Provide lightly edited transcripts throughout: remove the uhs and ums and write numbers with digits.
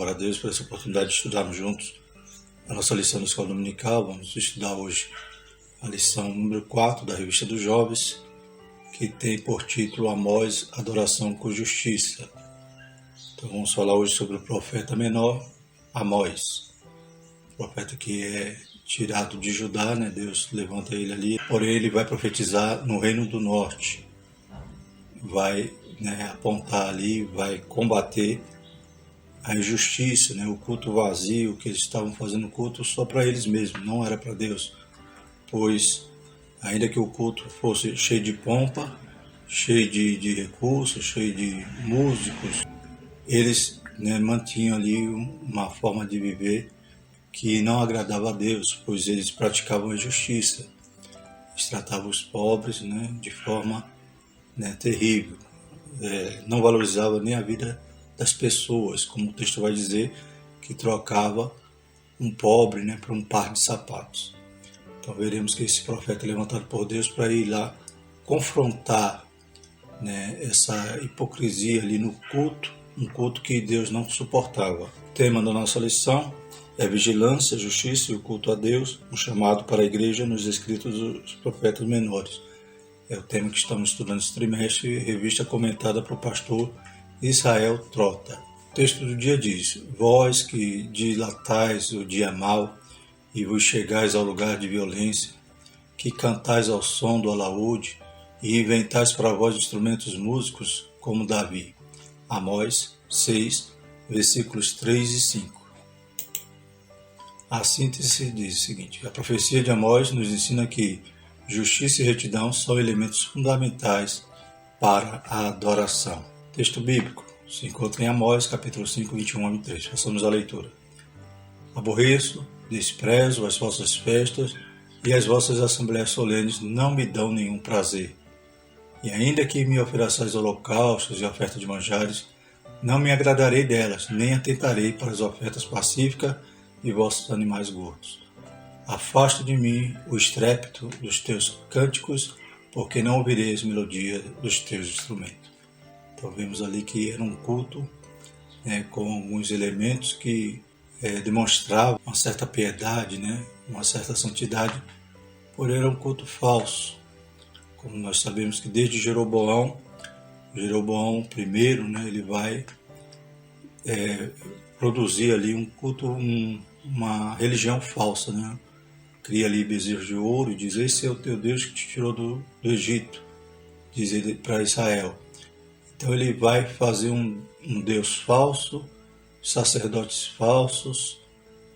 louvor a Deus por essa oportunidade de estudarmos juntos a nossa lição da Escola Dominical. Vamos estudar hoje a lição número 4 da Revista dos Jovens, que tem por título Amós, Adoração com Justiça. Então vamos falar hoje sobre o profeta menor, Amós. O profeta que é tirado de Judá, Deus levanta ele ali, porém ele vai profetizar no Reino do Norte. Vai apontar ali, vai combater a injustiça, o culto vazio, que eles estavam fazendo culto só para eles mesmos, não era para Deus. Pois, ainda que o culto fosse cheio de pompa, cheio de recursos, cheio de músicos, eles mantinham ali uma forma de viver que não agradava a Deus, pois eles praticavam a injustiça. Eles tratavam os pobres de forma terrível. Não valorizava nem a vida das pessoas, como o texto vai dizer, que trocava um pobre por um par de sapatos. Então veremos que esse profeta é levantado por Deus para ir lá confrontar essa hipocrisia ali no culto, um culto que Deus não suportava. O tema da nossa lição é vigilância, justiça e o culto a Deus, um chamado para a igreja nos escritos dos profetas menores. É o tema que estamos estudando esse trimestre, revista comentada por pastor Israel Trota. O texto do dia diz: Vós que dilatais o dia mau e vos chegais ao lugar de violência, que cantais ao som do alaúde e inventais para vós instrumentos músicos como Davi. Amós 6, versículos 3 e 5. A síntese diz o seguinte: a profecia de Amós nos ensina que justiça e retidão são elementos fundamentais para a adoração. Texto bíblico se encontra em Amós, capítulo 5, 21 a 23. Façamos a leitura. Aborreço, desprezo as vossas festas e as vossas assembleias solenes não me dão nenhum prazer. E ainda que me ofereçais holocaustos e ofertas de manjares, não me agradarei delas, nem atentarei para as ofertas pacíficas e vossos animais gordos. Afasta de mim o estrépito dos teus cânticos, porque não ouvirei as melodias dos teus instrumentos. Então vemos ali que era um culto com alguns elementos que demonstravam uma certa piedade, uma certa santidade, porém era um culto falso. Como nós sabemos que desde Jeroboão I, ele vai produzir ali um culto, uma religião falsa, Cria ali bezerros de ouro e diz: esse é o teu Deus que te tirou do Egito, diz ele para Israel. Então ele vai fazer um Deus falso, sacerdotes falsos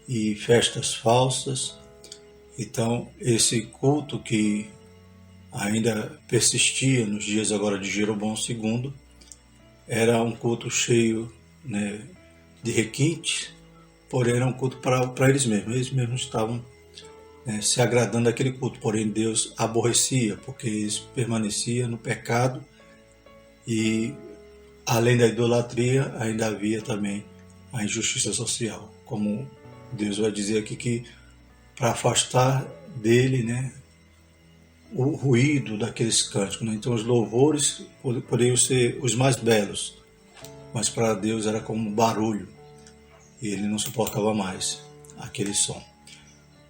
e festas falsas. Então esse culto que ainda persistia nos dias agora de Jeroboão II era um culto cheio de requintes, porém era um culto para eles mesmos estavam se agradando daquele culto, porém Deus aborrecia, porque eles permaneciam no pecado e além da idolatria ainda havia também a injustiça social, como Deus vai dizer aqui que para afastar dele o ruído daqueles cânticos, Então os louvores poderiam ser os mais belos, mas para Deus era como um barulho e ele não suportava mais aquele som.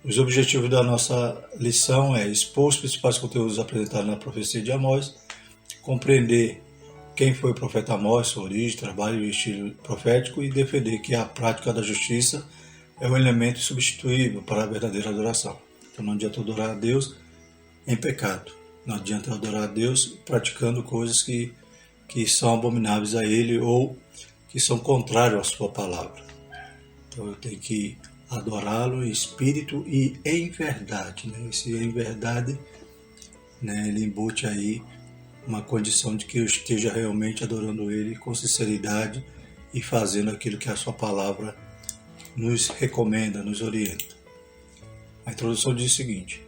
Os objetivos da nossa lição é expor os principais conteúdos apresentados na profecia de Amós, compreender quem foi o profeta Amós, sua origem, trabalho e estilo profético e defender que a prática da justiça é um elemento substituível para a verdadeira adoração. Então não adianta adorar a Deus em pecado, não adianta adorar a Deus praticando coisas que são abomináveis a Ele ou que são contrárias à sua palavra. Então eu tenho que adorá-lo em espírito e em verdade. Esse em verdade, ele embute aí uma condição de que eu esteja realmente adorando Ele com sinceridade e fazendo aquilo que a sua palavra nos recomenda, nos orienta. A introdução diz o seguinte: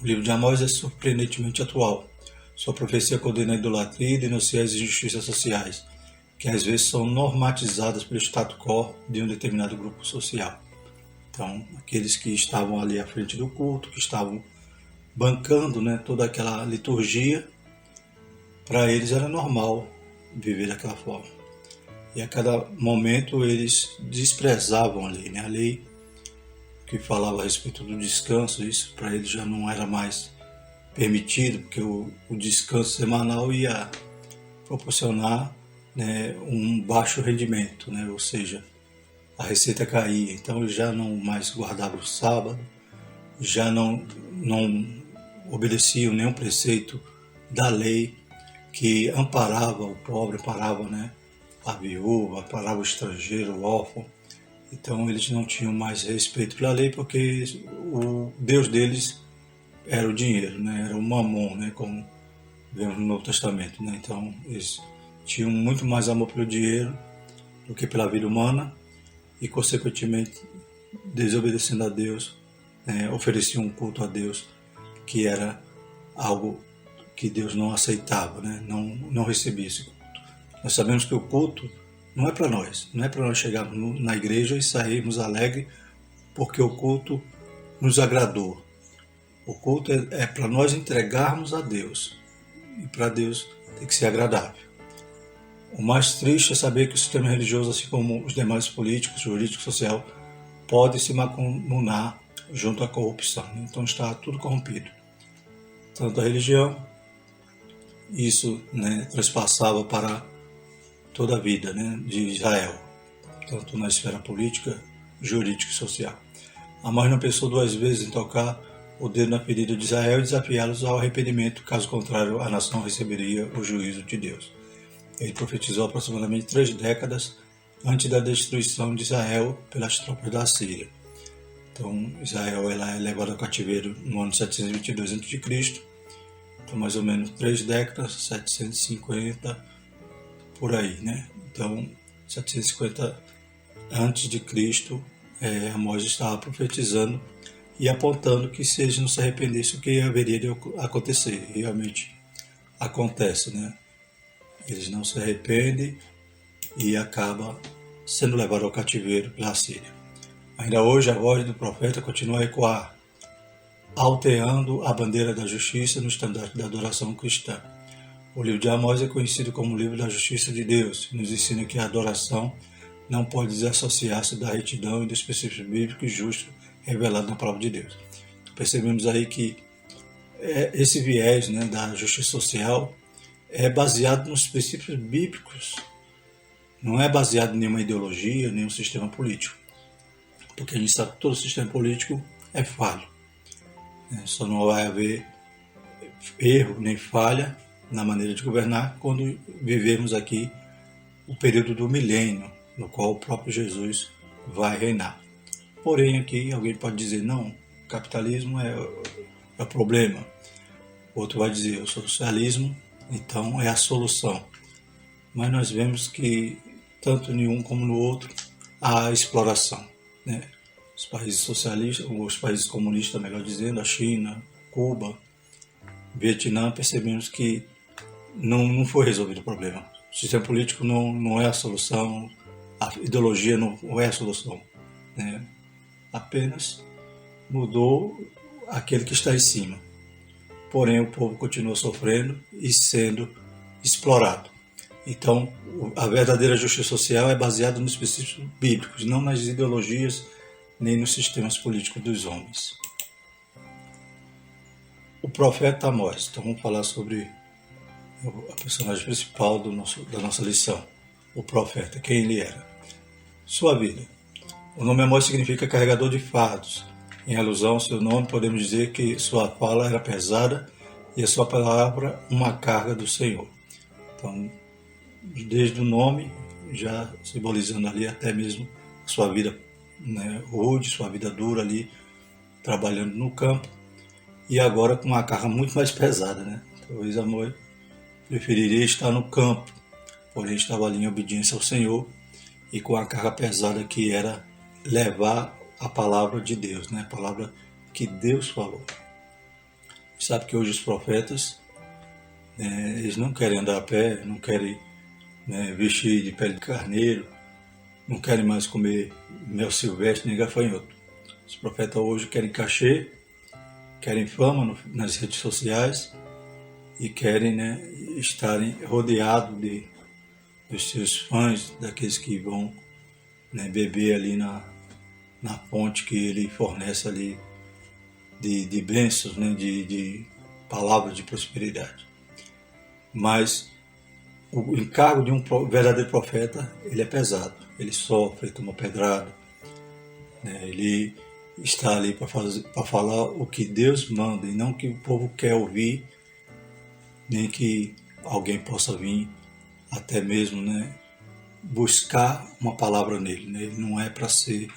o livro de Amós é surpreendentemente atual. Sua profecia condena a idolatria e denuncia as injustiças sociais, que às vezes são normatizadas pelo status quo de um determinado grupo social. Então, aqueles que estavam ali à frente do culto, que estavam bancando toda aquela liturgia, para eles era normal viver daquela forma. E a cada momento eles desprezavam a lei, né? A lei que falava a respeito do descanso, isso para eles já não era mais permitido, porque o descanso semanal ia proporcionar, né, um baixo rendimento, né? Ou seja, a receita caía. Então eles já não mais guardavam o sábado, já não obedeciam nenhum preceito da lei que amparava o pobre, amparava, né, a viúva, amparava o estrangeiro, o órfão. Então eles não tinham mais respeito pela lei porque o Deus deles era o dinheiro, né, era o mamon, né, como vemos no Novo Testamento, né. Então eles tinham muito mais amor pelo dinheiro do que pela vida humana e, consequentemente, desobedecendo a Deus, ofereciam um culto a Deus que era algo que Deus não aceitava, né? Não recebia esse culto. Nós sabemos que o culto não é para nós, não é para nós chegarmos na igreja e sairmos alegres porque o culto nos agradou. O culto é para nós entregarmos a Deus, e para Deus tem que ser agradável. O mais triste é saber que o sistema religioso, assim como os demais políticos, jurídico, social, pode se mancomunar junto à corrupção. Então está tudo corrompido. Tanto a religião, isso, né, transpassava para toda a vida, né, de Israel, tanto na esfera política, jurídica e social. Amós não pensou duas vezes em tocar o dedo na ferida de Israel e desafiá-los ao arrependimento, caso contrário, a nação receberia o juízo de Deus. Ele profetizou aproximadamente 3 décadas antes da destruição de Israel pelas tropas da Síria. Então, Israel ela é levada ao cativeiro no ano 722 a.C., então mais ou menos 3 décadas, 750, por aí, né? Então, 750 a.C., Amós estava profetizando e apontando que se eles não se arrependessem, o que haveria de acontecer. E realmente acontece, né? Eles não se arrependem e acaba sendo levado ao cativeiro pela Síria. Ainda hoje a voz do profeta continua a ecoar, alteando a bandeira da justiça no estandarte da adoração cristã. O livro de Amós é conhecido como o livro da justiça de Deus e nos ensina que a adoração não pode desassociar-se da retidão e dos princípios bíblicos justos revelados na palavra de Deus. Percebemos aí que esse viés, né, da justiça social é baseado nos princípios bíblicos, não é baseado em nenhuma ideologia, nenhum sistema político, porque a gente sabe que todo sistema político é falho, né? Só não vai haver erro nem falha na maneira de governar quando vivemos aqui o período do milênio, no qual o próprio Jesus vai reinar. Porém, aqui alguém pode dizer, não, o capitalismo é o problema. Outro vai dizer, o socialismo então é a solução. Mas nós vemos que tanto em um como no outro há exploração, né? Os países socialistas, os países comunistas, melhor dizendo, a China, Cuba, Vietnã, percebemos que não foi resolvido o problema. O sistema político não é a solução, a ideologia não é a solução, né? Apenas mudou aquele que está em cima. Porém, o povo continua sofrendo e sendo explorado. Então, a verdadeira justiça social é baseada nos princípios bíblicos, não nas ideologias nem nos sistemas políticos dos homens. O profeta Amós. Então, vamos falar sobre a personagem principal da nossa lição. O profeta, quem ele era. Sua vida. O nome Amós significa carregador de fardos. Em alusão ao seu nome, podemos dizer que sua fala era pesada e a sua palavra uma carga do Senhor. Então, desde o nome, já simbolizando ali até mesmo a sua vida, né, rude, sua vida dura ali, trabalhando no campo, e agora com uma carga muito mais pesada, né? Talvez Amós preferiria estar no campo, porém estava ali em obediência ao Senhor e com a carga pesada que era levar a palavra de Deus, né? A palavra que Deus falou. Sabe que hoje os profetas, eles não querem andar a pé, não querem, né, vestir de pele de carneiro, não querem mais comer mel silvestre nem gafanhoto. Os profetas hoje querem cachê, querem fama nas redes sociais e querem, né, estarem rodeados dos seus fãs, daqueles que vão, né, beber ali na fonte que ele fornece ali de bênçãos, né, de palavras de prosperidade. Mas o encargo de um verdadeiro profeta, ele é pesado. Ele sofre, ele toma pedrada, né, ele está ali para falar o que Deus manda e não o que o povo quer ouvir, nem que alguém possa vir até mesmo, né, buscar uma palavra nele. Né? Ele não é para ser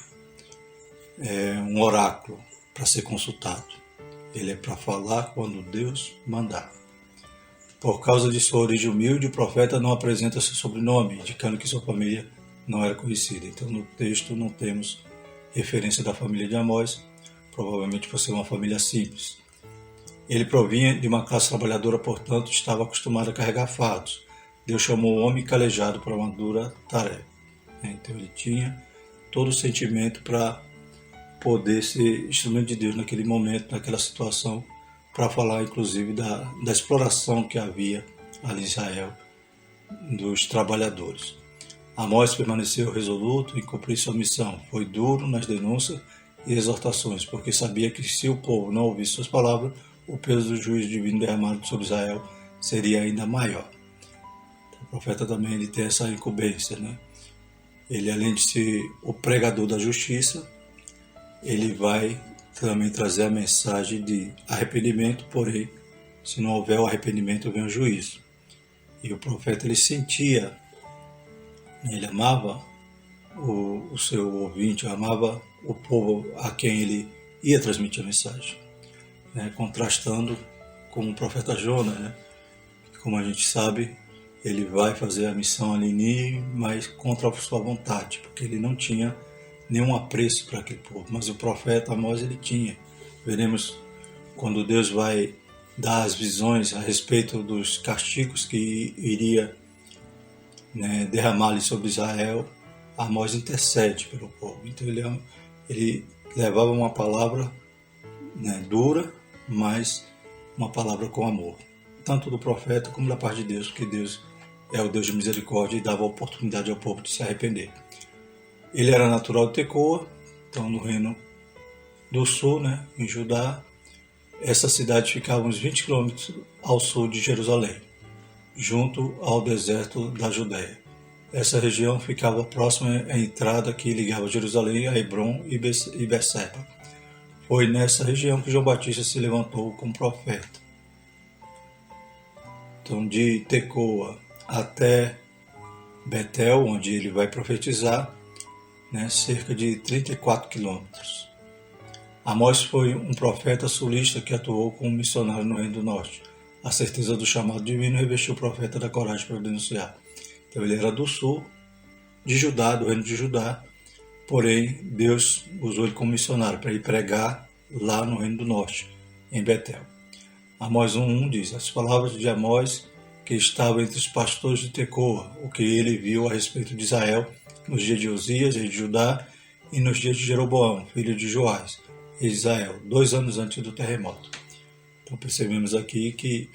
um oráculo, para ser consultado. Ele é para falar quando Deus mandar. Por causa de sua origem humilde, o profeta não apresenta seu sobrenome, indicando que sua família não era conhecida. Então, no texto não temos referência da família de Amós, provavelmente por ser uma família simples. Ele provinha de uma classe trabalhadora, portanto, estava acostumado a carregar fardos. Deus chamou o homem calejado para uma dura tarefa. Então, ele tinha todo o sentimento para poder ser instrumento de Deus naquele momento, naquela situação, para falar inclusive da exploração que havia ali em Israel dos trabalhadores. Amós permaneceu resoluto em cumprir sua missão. Foi duro nas denúncias e exortações, porque sabia que se o povo não ouvisse suas palavras, o peso do juízo divino derramado sobre Israel seria ainda maior. O profeta também ele tem essa incumbência, né? Ele, além de ser o pregador da justiça, ele vai também trazer a mensagem de arrependimento, porém, se não houver o arrependimento, vem o juízo. E o profeta, ele sentia, ele amava o seu ouvinte, amava o povo a quem ele ia transmitir a mensagem, né? Contrastando com o profeta Jonas, né? Como a gente sabe, ele vai fazer a missão ali, mas contra a sua vontade, porque ele não tinha nenhum apreço para aquele povo, mas o profeta Amós ele tinha. Veremos quando Deus vai dar as visões a respeito dos castigos que iria, né, derramar ali sobre Israel. Amós intercede pelo povo. Então ele levava uma palavra, né, dura, mas uma palavra com amor, tanto do profeta como da parte de Deus, porque Deus é o Deus de misericórdia e dava oportunidade ao povo de se arrepender. Ele era natural de Tecoa, então no Reino do Sul, né, em Judá. Essa cidade ficava uns 20 quilômetros ao sul de Jerusalém, junto ao deserto da Judéia. Essa região ficava próxima à entrada que ligava Jerusalém a Hebrom e Berseba. Foi nessa região que João Batista se levantou como profeta. Então, de Tecoa até Betel, onde ele vai profetizar, né, cerca de 34 quilômetros. Amós foi um profeta sulista que atuou como missionário no Reino do Norte. A certeza do chamado divino revestiu o profeta da coragem para denunciar. Então ele era do sul de Judá, do Reino de Judá, porém Deus usou ele como missionário para ir pregar lá no Reino do Norte, em Betel. Amós 1:1 diz: as palavras de Amós, que estava entre os pastores de Tecoa, o que ele viu a respeito de Israel nos dias de Uzias, rei de Judá, e nos dias de Jeroboão, filho de Joás, rei de Israel, 2 anos antes do terremoto. Então percebemos aqui que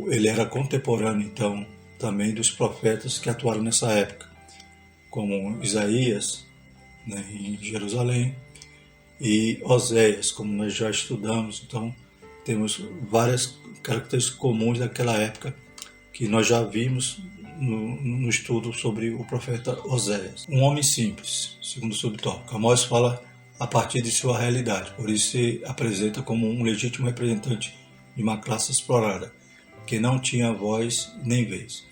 ele era contemporâneo, então, também dos profetas que atuaram nessa época, como Isaías, né, em Jerusalém, e Oséias, como nós já estudamos. Então temos várias características comuns daquela época que nós já vimos no estudo sobre o profeta Oséias. Um homem simples, segundo o subtópico. Amós fala a partir de sua realidade, por isso se apresenta como um legítimo representante de uma classe explorada, que não tinha voz nem vez.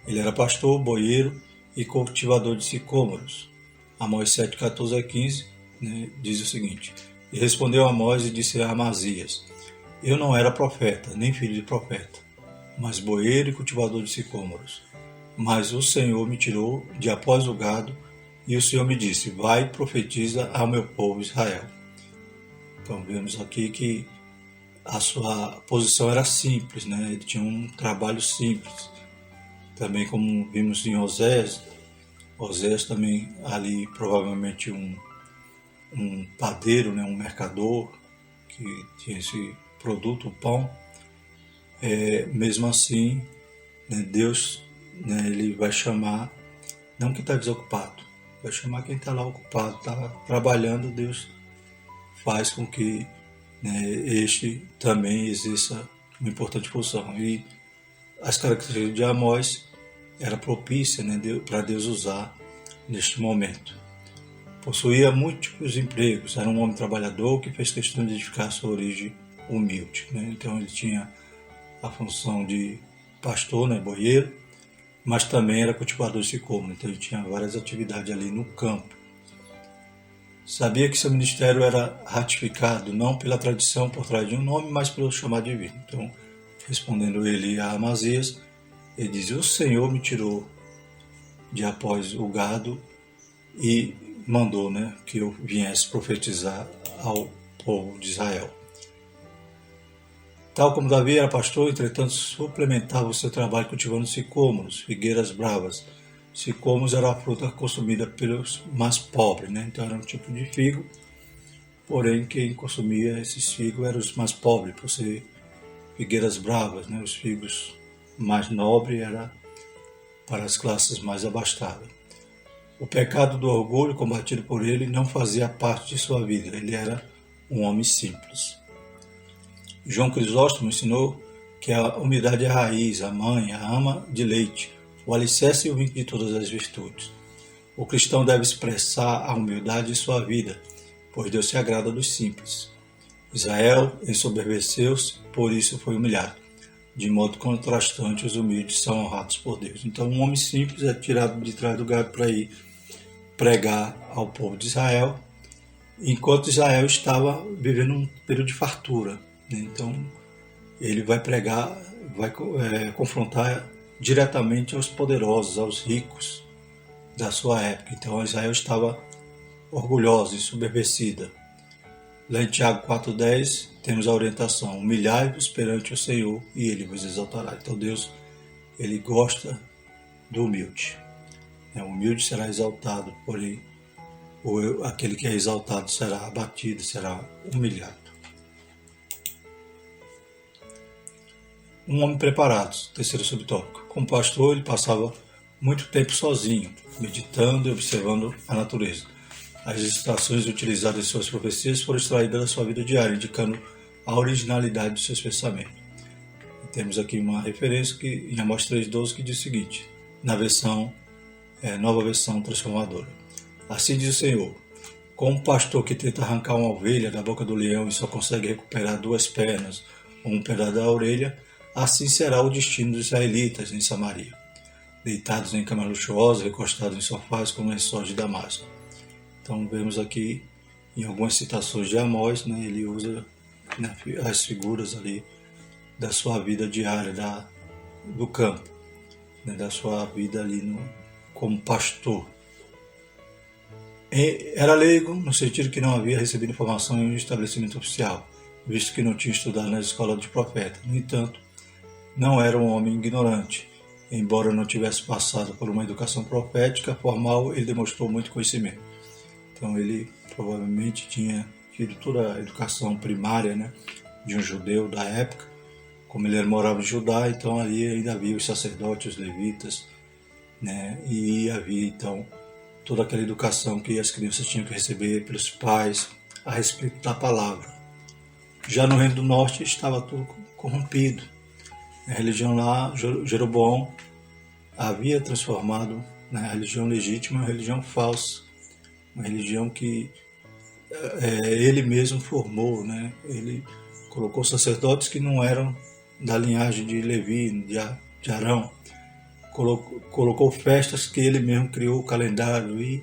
Ele era pastor, boieiro e cultivador de sicômoros. Amós 7:14-15, né, diz o seguinte: e respondeu Amós e disse a Amazias: eu não era profeta, nem filho de profeta, mas boieiro e cultivador de sicômoros. Mas o Senhor me tirou de após o gado, e o Senhor me disse: vai e profetiza ao meu povo Israel. Então vemos aqui que a sua posição era simples, né? Ele tinha um trabalho simples. Também como vimos em Oséias também ali provavelmente um padeiro, né? Um mercador que tinha esse produto, o pão. Mesmo assim, né? Deus né, ele vai chamar, não quem está desocupado, vai chamar quem está lá ocupado, está trabalhando. Deus faz com que, né, este também exerça uma importante função. E as características de Amós era propícia, né, para Deus usar neste momento. Possuía múltiplos empregos, era um homem trabalhador que fez questão de identificar sua origem humilde, né? Então ele tinha a função de pastor, né, boieiro, mas também era cultivador de sicômoro, então ele tinha várias atividades ali no campo. Sabia que seu ministério era ratificado não pela tradição por trás de um nome, mas pelo chamado divino. Então, respondendo ele a Amazias, ele diz: o Senhor me tirou de após o gado e mandou, né, que eu viesse profetizar ao povo de Israel. Tal como Davi era pastor, entretanto, suplementava o seu trabalho cultivando sicômoros, figueiras bravas. Sicômoros era a fruta consumida pelos mais pobres, né? Então era um tipo de figo, porém quem consumia esses figos eram os mais pobres, por ser figueiras bravas, né? Os figos mais nobres eram para as classes mais abastadas. O pecado do orgulho combatido por ele não fazia parte de sua vida, ele era um homem simples. João Crisóstomo ensinou que a humildade é a raiz, a mãe, a ama de leite, o alicerce e o vínculo de todas as virtudes. O cristão deve expressar a humildade em sua vida, pois Deus se agrada dos simples. Israel ensoberbeceu-se, por isso foi humilhado. De modo contrastante, os humildes são honrados por Deus. Então, um homem simples é tirado de trás do gado para ir pregar ao povo de Israel, enquanto Israel estava vivendo um período de fartura, né? Então, ele vai pregar, vai confrontar diretamente aos poderosos, aos ricos da sua época. Então, Israel estava orgulhosa, ensoberbecida. Lá em Tiago 4,10 temos a orientação: humilhai-vos perante o Senhor e Ele vos exaltará. Então Deus, Ele gosta do humilde. O humilde será exaltado, porém aquele que é exaltado será abatido, será humilhado. Um homem preparado, terceiro subtópico. Como pastor, ele passava muito tempo sozinho, meditando e observando a natureza. As ilustrações utilizadas em suas profecias foram extraídas da sua vida diária, indicando a originalidade de seus pensamentos. E temos aqui uma referência em Amós 3,12 que diz o seguinte, na nova versão transformadora. Assim diz o Senhor: como um pastor que tenta arrancar uma ovelha da boca do leão e só consegue recuperar 2 pernas ou um pedaço da orelha, assim será o destino dos israelitas em Samaria, deitados em camas luxuosas, recostados em sofás com lençóis de Damasco. Então vemos aqui em algumas citações de Amós, né, ele usa, né, as figuras ali da sua vida diária do campo, né, da sua vida ali como pastor. Era leigo no sentido que não havia recebido informação em um estabelecimento oficial, visto que não tinha estudado na escola de profeta. No entanto, não era um homem ignorante. Embora não tivesse passado por uma educação profética formal, ele demonstrou muito conhecimento. Então ele provavelmente tinha tido toda a educação primária, né, de um judeu da época. Como ele morava em Judá, então ali ainda havia os sacerdotes, os levitas, né, e havia então toda aquela educação que as crianças tinham que receber pelos pais a respeito da palavra. Já no Reino do Norte estava tudo corrompido. A religião lá, Jeroboão havia transformado, né, a religião legítima em uma religião falsa, uma religião que ele mesmo formou, né? Ele colocou sacerdotes que não eram da linhagem de Levi, de Arão, colocou festas que ele mesmo criou o calendário, e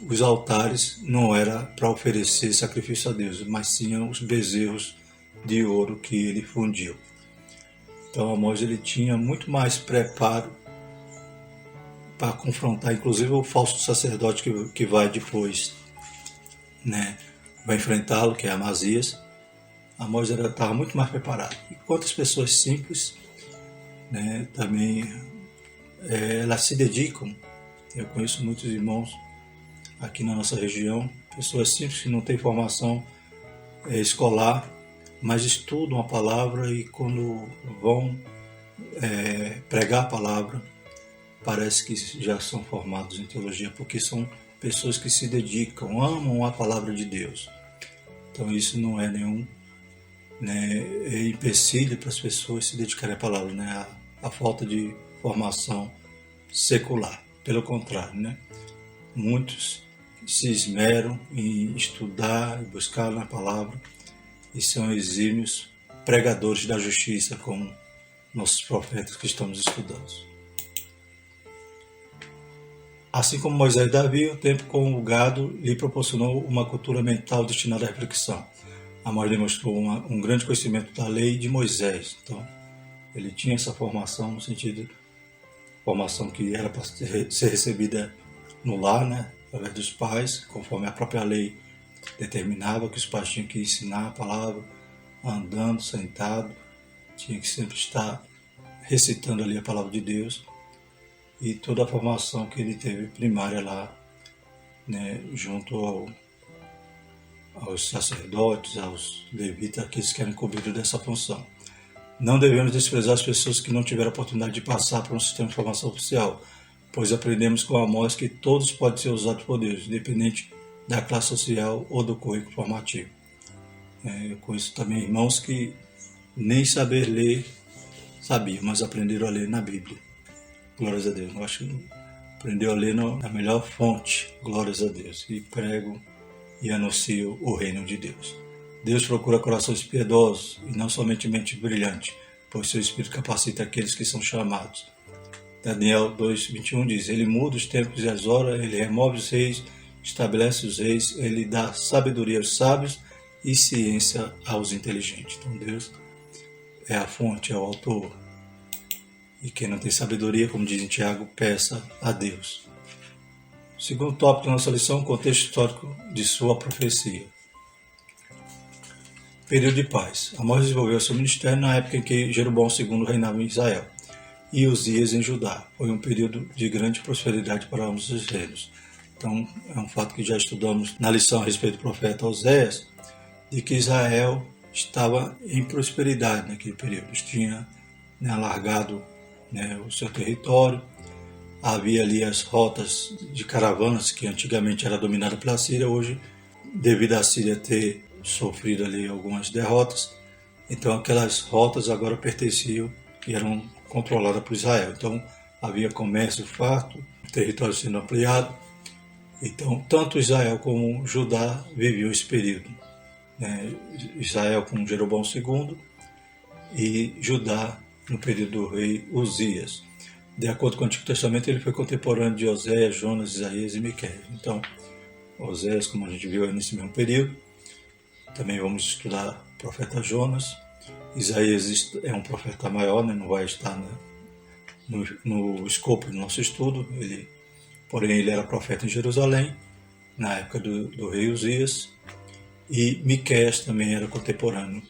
os altares não era para oferecer sacrifício a Deus, mas sim os bezerros de ouro que ele fundiu. Então Amós ele tinha muito mais preparo para confrontar, inclusive o falso sacerdote que vai depois, né, vai enfrentá-lo, que é Amazias. Amós estava muito mais preparado. E quantas pessoas simples, né, também elas se dedicam. Eu conheço muitos irmãos aqui na nossa região, pessoas simples que não têm formação escolar, mas estudam a palavra, e quando vão pregar a palavra, parece que já são formados em teologia, porque são pessoas que se dedicam, amam a palavra de Deus. Então isso não é nenhum empecilho para as pessoas se dedicarem à palavra, a falta de formação secular. Pelo contrário, muitos se esmeram em estudar e buscar na palavra e são exímios pregadores da justiça, como nossos profetas que estamos estudando. Assim como Moisés e Davi, o tempo com o gado lhe proporcionou uma cultura mental destinada à reflexão. Amós demonstrou um grande conhecimento da lei de Moisés. Então, ele tinha essa formação no sentido de formação que era para ser recebida no lar, através dos pais, conforme a própria lei determinava que os pais tinham que ensinar a palavra, andando, sentado, tinha que sempre estar recitando ali a palavra de Deus, e toda a formação que ele teve primária lá, junto aos sacerdotes, aos levitas, aqueles que eram incumbidos dessa função. Não devemos desprezar as pessoas que não tiveram a oportunidade de passar por um sistema de formação oficial, pois aprendemos com Amós que todos podem ser usados por Deus, independente da classe social ou do currículo formativo. Eu conheço também irmãos que nem saber ler sabiam, mas aprenderam a ler na Bíblia. Glórias a Deus. Eu acho que aprendeu a ler na melhor fonte, glórias a Deus, e prego e anuncio o reino de Deus. Deus procura corações piedosos e não somente mente brilhante, pois seu Espírito capacita aqueles que são chamados. Daniel 2:21 diz: Ele muda os tempos e as horas, ele remove os reis, estabelece os reis, ele dá sabedoria aos sábios e ciência aos inteligentes. Então Deus é a fonte, é o autor. E quem não tem sabedoria, como diz em Tiago, peça a Deus. O segundo tópico da nossa lição, o contexto histórico de sua profecia. Período de paz. Amós desenvolveu seu ministério na época em que Jeroboão II reinava em Israel e Uzias em Judá. Foi um período de grande prosperidade para ambos os reinos. Então, é um fato que já estudamos na lição a respeito do profeta Oséias, de que Israel estava em prosperidade naquele período. Tinha alargado o seu território, havia ali as rotas de caravanas que antigamente era dominada pela Síria, hoje, devido à Síria ter sofrido ali algumas derrotas, então aquelas rotas agora pertenciam e eram controladas por Israel. Então havia comércio farto, território sendo ampliado. Então tanto Israel como Judá viviam esse período. Israel com Jeroboão II e Judá no período do rei Uzias. De acordo com o Antigo Testamento, ele foi contemporâneo de Oséias, Jonas, Isaías e Miqueias. Então, Oséias, como a gente viu, é nesse mesmo período. Também vamos estudar o profeta Jonas. Isaías é um profeta maior, não vai estar no escopo do nosso estudo. Porém, ele era profeta em Jerusalém, na época do rei Uzias. E Miqueias também era contemporâneo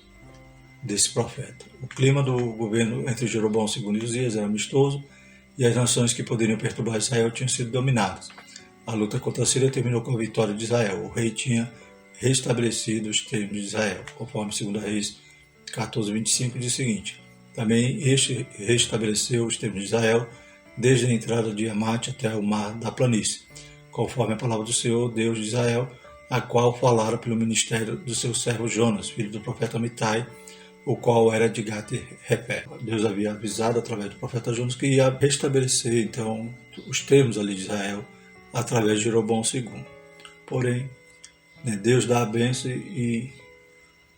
desse profeta. O clima do governo entre Jeroboão II e Uzias era amistoso e as nações que poderiam perturbar Israel tinham sido dominadas. A luta contra a Síria terminou com a vitória de Israel. O rei tinha restabelecido os termos de Israel, conforme 2 Reis 14:25 diz o seguinte: também este restabeleceu os termos de Israel desde a entrada de Amate até o mar da planície, conforme a palavra do Senhor, Deus de Israel, a qual falara pelo ministério do seu servo Jonas, filho do profeta Amitai, o qual era de Gat-Hefer. Deus havia avisado através do profeta Jonas que ia restabelecer então os termos ali de Israel através de Jeroboão II. Porém, Deus dá a bênção e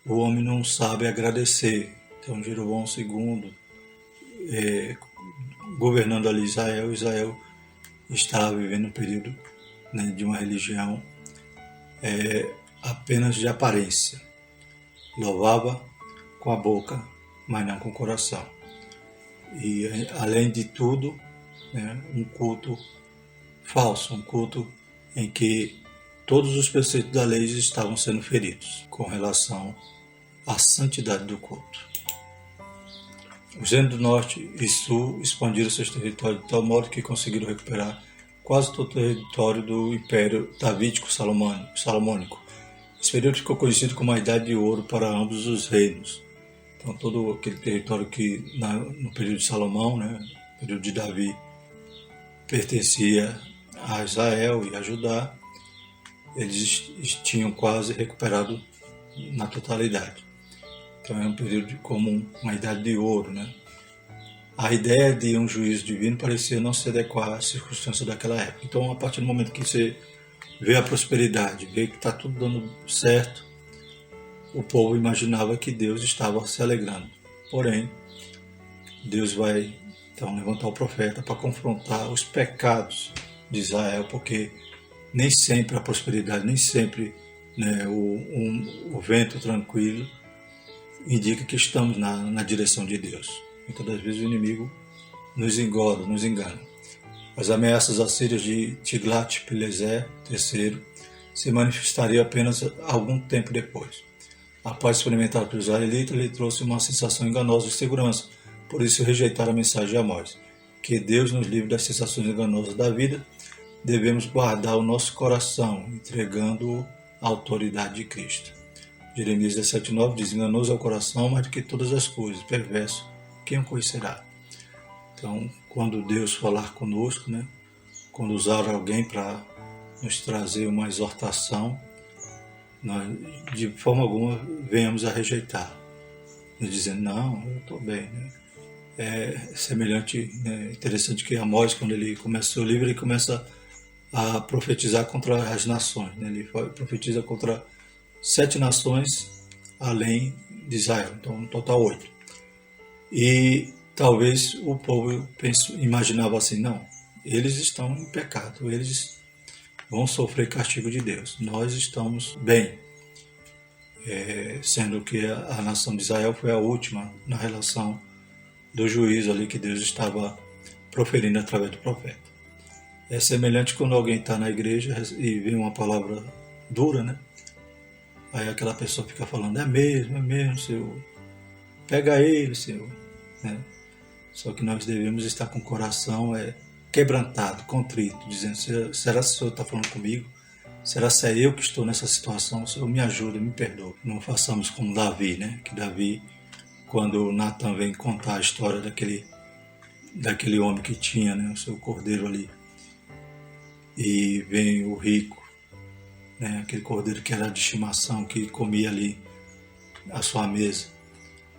o homem não sabe agradecer. Então Jeroboão II governando ali Israel estava vivendo um período de uma religião apenas de aparência. Louvava com a boca, mas não com o coração. E, além de tudo, um culto falso, um culto em que todos os preceitos da lei estavam sendo feridos com relação à santidade do culto. Os reinos do norte e sul expandiram seus territórios de tal modo que conseguiram recuperar quase todo o território do Império Davídico Salomônico. Esse período ficou conhecido como a Idade de Ouro para ambos os reinos. Então, todo aquele território que no período de Salomão, no período de Davi, pertencia a Israel e a Judá, eles tinham quase recuperado na totalidade. Então é um período como uma idade de ouro, né? A ideia de um juízo divino parecia não se adequar às circunstâncias daquela época. Então, a partir do momento que você vê a prosperidade, vê que está tudo dando certo, o povo imaginava que Deus estava se alegrando. Porém, Deus vai então levantar o profeta para confrontar os pecados de Israel, porque nem sempre a prosperidade, nem sempre, né, o vento tranquilo indica que estamos na direção de Deus. Muitas das vezes o inimigo nos engoda, nos engana. As ameaças assírias de Tiglat-Pileser III se manifestariam apenas algum tempo depois. Após experimentar pelo israelita, lhe trouxe uma sensação enganosa de segurança, por isso rejeitaram a mensagem de Amós. Que Deus nos livre das sensações enganosas da vida, devemos guardar o nosso coração, entregando-o à autoridade de Cristo. Jeremias 17,9 diz: enganoso é o coração mais do que todas as coisas, perverso, quem o conhecerá? Então, quando Deus falar conosco, né, quando usar alguém para nos trazer uma exortação, nós, de forma alguma, venhamos a rejeitar, nos dizendo, não, eu estou bem. Né? É semelhante, né, interessante que Amós, quando ele começa o seu livro, ele começa a profetizar contra as nações. Né? Ele profetiza contra 7 nações, além de Israel, então no total 8. E talvez o povo imaginava assim, não, eles estão em pecado, eles vão sofrer castigo de Deus, nós estamos bem. Sendo que a nação de Israel foi a última na relação do juízo ali que Deus estava proferindo através do profeta. É semelhante quando alguém está na igreja e vem uma palavra dura, né? Aí aquela pessoa fica falando, é mesmo, Senhor. Pega ele, Senhor. Né? Só que nós devemos estar com o coração quebrantado, contrito, dizendo, será que o Senhor está falando comigo? Será que é eu que estou nessa situação? Senhor, me ajuda, me perdoa. Não façamos como Davi, né? Que Davi, quando Natan vem contar a história daquele homem que tinha, né, o seu cordeiro ali, e vem o rico, né, aquele cordeiro que era de estimação, que comia ali à sua mesa,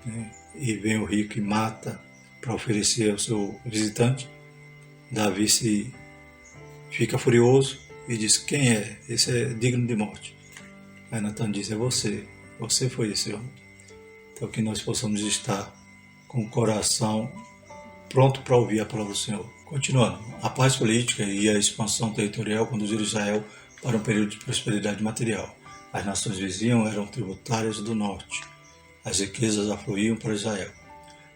né, e vem o rico e mata para oferecer ao seu visitante. Davi fica furioso e diz, quem é? Esse é digno de morte. Aí Natan diz, é você foi esse homem. Então que nós possamos estar com o coração pronto para ouvir a palavra do Senhor. Continuando, a paz política e a expansão territorial conduziram Israel para um período de prosperidade material. As nações vizinhas eram tributárias do norte. As riquezas afluíam para Israel.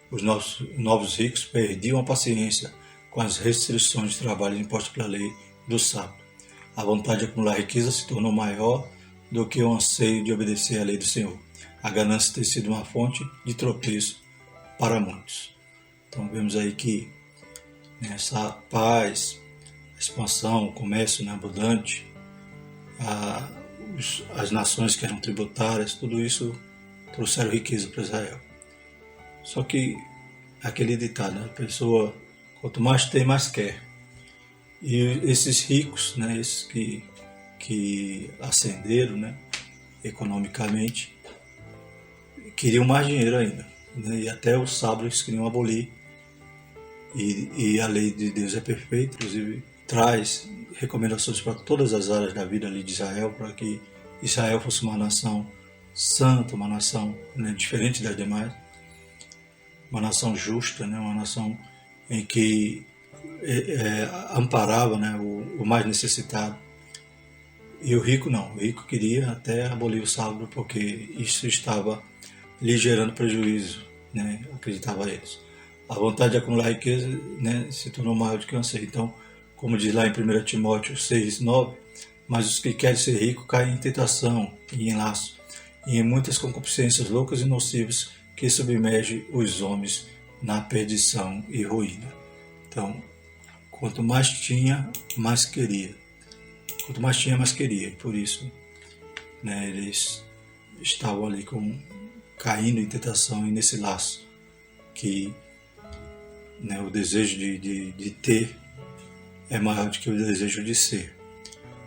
Os novos ricos perdiam a paciência com as restrições de trabalho impostas pela lei do sábado. A vontade de acumular riqueza se tornou maior do que o anseio de obedecer à lei do Senhor. A ganância tem sido uma fonte de tropeço para muitos. Então vemos aí que essa paz, a expansão, o comércio, né, abundante, as nações que eram tributárias, tudo isso trouxeram riqueza para Israel. Só que aquele ditado, né, a pessoa quanto mais tem, mais quer. E esses ricos, né, esses que ascenderam, né, economicamente, queriam mais dinheiro ainda. Né, e até o sábado eles queriam abolir. E a lei de Deus é perfeita, inclusive traz recomendações para todas as áreas da vida ali de Israel, para que Israel fosse uma nação santa, uma nação, né, diferente das demais, uma nação justa, né, uma nação em que amparava, né, o mais necessitado. E o rico não, o rico queria até abolir o sábado, porque isso estava lhe gerando prejuízo, né, acreditava eles. A vontade de acumular riqueza, né, se tornou maior do que o anseio. Então, como diz lá em 1 Timóteo 6,9, mas os que querem ser ricos caem em tentação e em laço, e em muitas concupiscências loucas e nocivas que submergem os homens na perdição e ruína. Então, quanto mais tinha, mais queria. Quanto mais tinha, mais queria. E por isso, né, eles estavam ali caindo em tentação e nesse laço que, né, o desejo de ter é maior do que o desejo de ser.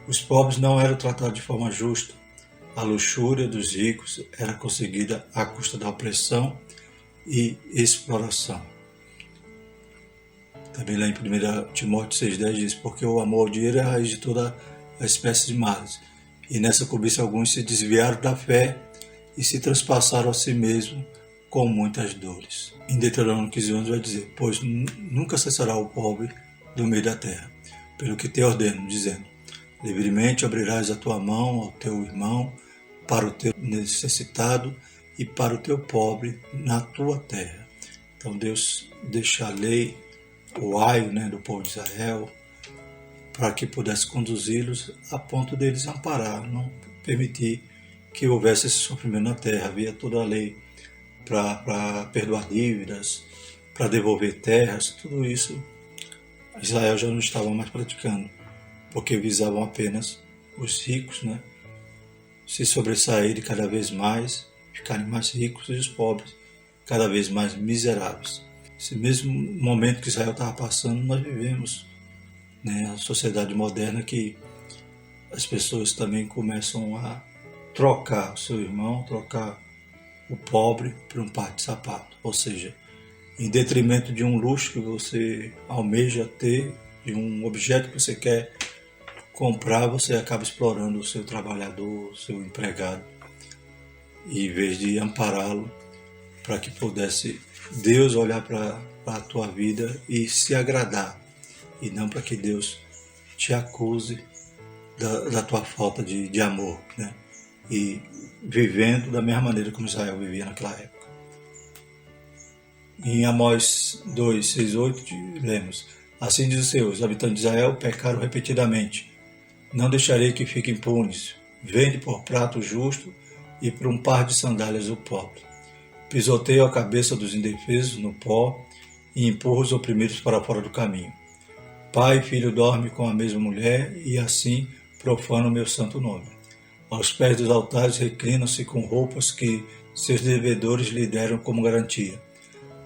Os pobres não eram tratados de forma justa. A luxúria dos ricos era conseguida à custa da opressão e exploração. Também lá em 1 Timóteo 6,10 diz: porque o amor ao dinheiro é a raiz de toda a espécie de males. E nessa cobiça alguns se desviaram da fé e se transpassaram a si mesmos com muitas dores. Em Deuteronômio 15:11 vai dizer: pois nunca cessará o pobre do meio da terra, pelo que te ordeno, dizendo: livremente abrirás a tua mão ao teu irmão, para o teu necessitado e para o teu pobre na tua terra. Então Deus deixa a lei, o aio, do povo de Israel, para que pudesse conduzi-los a ponto deles amparar, não permitir que houvesse esse sofrimento na terra. Havia toda a lei para perdoar dívidas, para devolver terras, tudo isso Israel já não estava mais praticando, porque visavam apenas os ricos, se sobressaírem cada vez mais, ficarem mais ricos, e os pobres cada vez mais miseráveis. Esse mesmo momento que Israel estava passando, nós vivemos, a sociedade moderna, que as pessoas também começam a trocar o seu irmão, trocar o pobre por um par de sapato, ou seja, em detrimento de um luxo que você almeja ter, de um objeto que você quer comprar, você acaba explorando o seu trabalhador, o seu empregado, e em vez de ampará-lo para que pudesse Deus olhar para a tua vida e se agradar, e não para que Deus te acuse da tua falta de amor, e vivendo da mesma maneira como Israel vivia naquela época. Em Amós 2, 6, 8, lemos: assim diz o Senhor, os habitantes de Israel pecaram repetidamente. Não deixarei que fiquem impunes. Vende por prato justo e por um par de sandálias o pobre. Pisoteio a cabeça dos indefesos no pó e empurro os oprimidos para fora do caminho. Pai e filho dormem com a mesma mulher e assim profanam o meu santo nome. Aos pés dos altares reclinam-se com roupas que seus devedores lhe deram como garantia.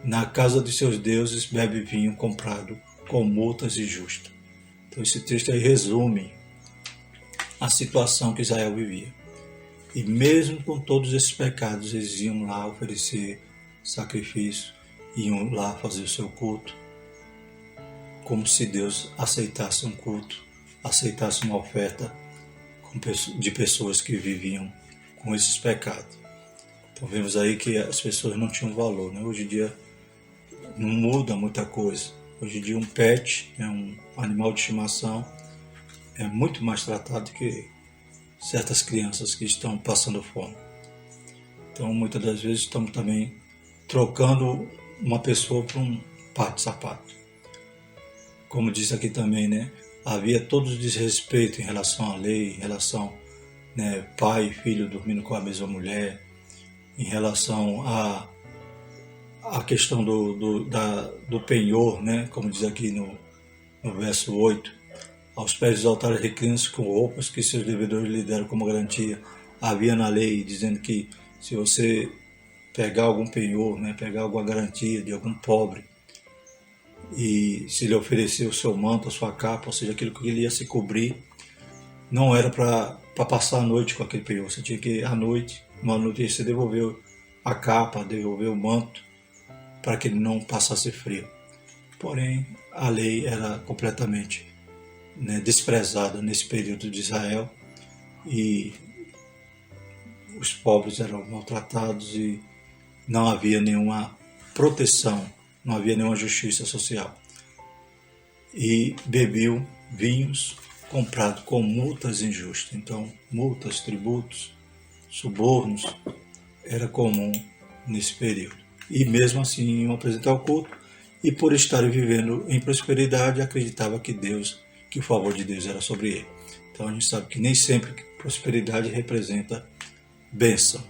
Na casa de seus deuses bebe vinho comprado com multas injustas. Então esse texto aí resume a situação que Israel vivia. E mesmo com todos esses pecados, eles iam lá oferecer sacrifício, iam lá fazer o seu culto, como se Deus aceitasse um culto, aceitasse uma oferta de pessoas que viviam com esses pecados. Então vemos aí que as pessoas não tinham valor, Hoje em dia não muda muita coisa. Hoje em dia um pet, um animal de estimação, é muito mais tratado que certas crianças que estão passando fome. Então muitas das vezes estamos também trocando uma pessoa por um par de sapato. Como diz aqui também, havia todo o desrespeito em relação à lei, em relação, pai e filho dormindo com a mesma mulher, em relação à questão do penhor, como diz aqui no verso 8, aos pés dos altares reclinam-se com roupas que seus devedores lhe deram como garantia. Havia na lei dizendo que se você pegar algum penhor, pegar alguma garantia de algum pobre, e se lhe oferecer o seu manto, a sua capa, ou seja, aquilo que ele ia se cobrir, não era para passar a noite com aquele penhor. Você tinha que, à noite, uma noite, você devolveu a capa, devolveu o manto, para que ele não passasse frio. Porém, a lei era completamente desprezada nesse período de Israel, e os pobres eram maltratados e não havia nenhuma proteção, não havia nenhuma justiça social. E bebiam vinhos comprados com multas injustas. Então, multas, tributos, subornos, era comum nesse período. E mesmo assim iam apresentar o culto, e por estarem vivendo em prosperidade, acreditava que o favor de Deus era sobre ele. Então a gente sabe que nem sempre prosperidade representa bênção.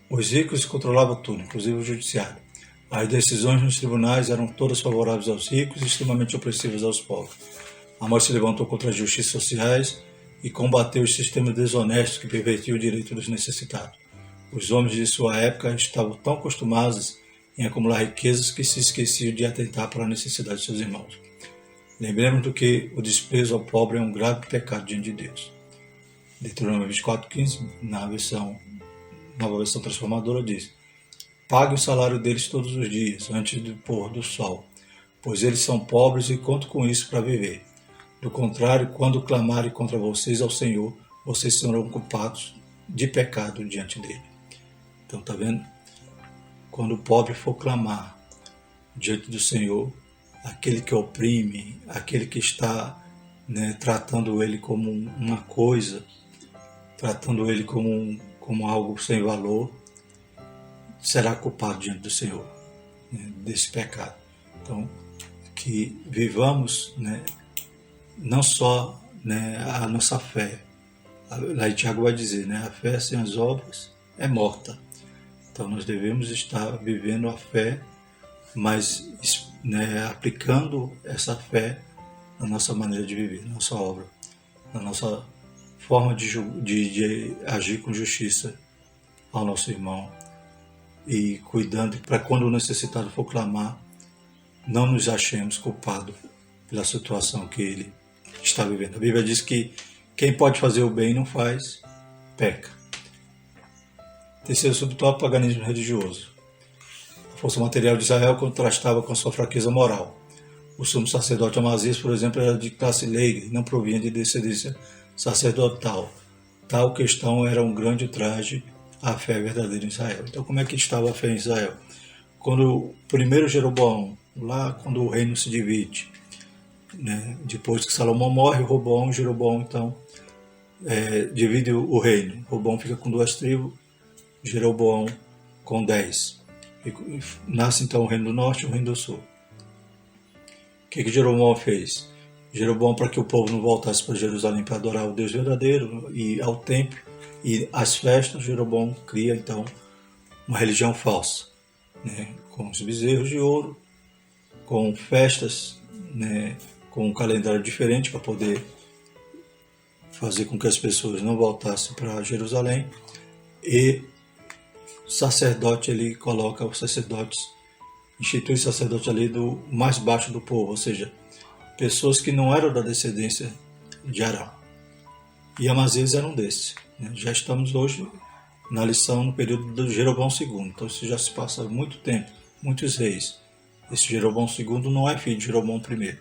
Os ricos controlavam tudo, inclusive o judiciário. As decisões nos tribunais eram todas favoráveis aos ricos e extremamente opressivas aos pobres. Amós se levantou contra as justiças sociais e combateu os sistemas desonestos que pervertiam o direito dos necessitados. Os homens de sua época estavam tão acostumados em acumular riquezas que se esqueciam de atentar para a necessidade de seus irmãos. Lembremos do que o desprezo ao pobre é um grave pecado diante de Deus. Deuteronômio 24:15, na nova versão transformadora, diz: pague o salário deles todos os dias, antes do pôr do sol, pois eles são pobres e conto com isso para viver. Do contrário, quando clamarem contra vocês ao Senhor, vocês serão culpados de pecado diante dele. Então, está vendo? Quando o pobre for clamar diante do Senhor, aquele que oprime, aquele que está, tratando ele como uma coisa, tratando ele como algo sem valor, será culpado diante do Senhor, desse pecado. Então, que vivamos, não só, a nossa fé. Lá em Tiago vai dizer, a fé sem as obras é morta. Então nós devemos estar vivendo a fé, mas aplicando essa fé na nossa maneira de viver, na nossa obra, na nossa forma de agir com justiça ao nosso irmão e cuidando para quando o necessitado for clamar, não nos achemos culpados pela situação que ele está vivendo. A Bíblia diz que quem pode fazer o bem e não faz, peca. Terceiro subtópico, paganismo religioso. A força material de Israel contrastava com sua fraqueza moral. O sumo sacerdote Amazias, por exemplo, era de classe leiga e não provinha de descendência sacerdotal. Tal questão era um grande ultraje à fé verdadeira em Israel. Então, como é que estava a fé em Israel? Quando o primeiro Jeroboão, lá quando o reino se divide, depois que Salomão morre, Roboão e Jeroboão, então, divide o reino. Roboão fica com 2 tribos, Jeroboão com 10. Nasce então o reino do norte e o reino do sul. O que Jeroboão fez? Jeroboão, para que o povo não voltasse para Jerusalém para adorar o Deus verdadeiro e ao templo e às festas, Jeroboão cria então uma religião falsa, com os bezerros de ouro, com festas, com um calendário diferente para poder fazer com que as pessoas não voltassem para Jerusalém. E sacerdote, ele coloca os sacerdotes, institui sacerdote ali do mais baixo do povo, ou seja, pessoas que não eram da descendência de Arão. E Amazias era um desses. Já estamos hoje na lição no período do Jeroboão II, então isso já se passa muito tempo, muitos reis. Esse Jeroboão II não é filho de Jeroboão I.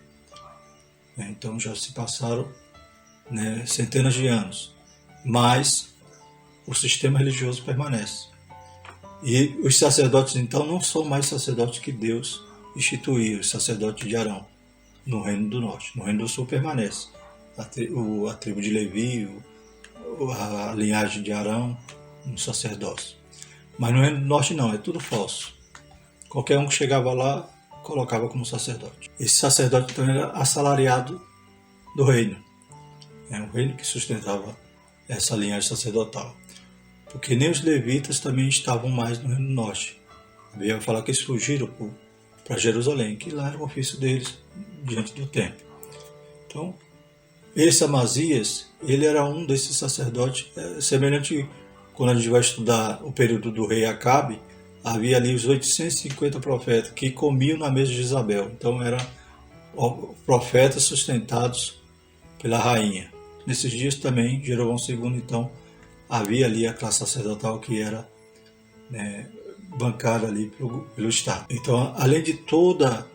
Então já se passaram centenas de anos, mas o sistema religioso permanece. E os sacerdotes, então, não são mais sacerdotes que Deus instituiu, os sacerdotes de Arão, no Reino do Norte. No Reino do Sul permanece a tribo de Levi, a linhagem de Arão, um sacerdócio. Mas no Reino do Norte não, é tudo falso. Qualquer um que chegava lá, colocava como sacerdote. Esse sacerdote, então, era assalariado do reino. É o reino que sustentava essa linhagem sacerdotal. Porque nem os levitas também estavam mais no Reino do Norte. A Bíblia vai falar que eles fugiram para Jerusalém, que lá era o ofício deles diante do templo. Então, esse Amazias, ele era um desses sacerdotes, semelhante quando a gente vai estudar o período do rei Acabe, havia ali os 850 profetas que comiam na mesa de Isabel. Então, eram profetas sustentados pela rainha. Nesses dias também, Jeroboão II, então, havia ali a classe sacerdotal que era bancada ali pelo Estado. Então, além de toda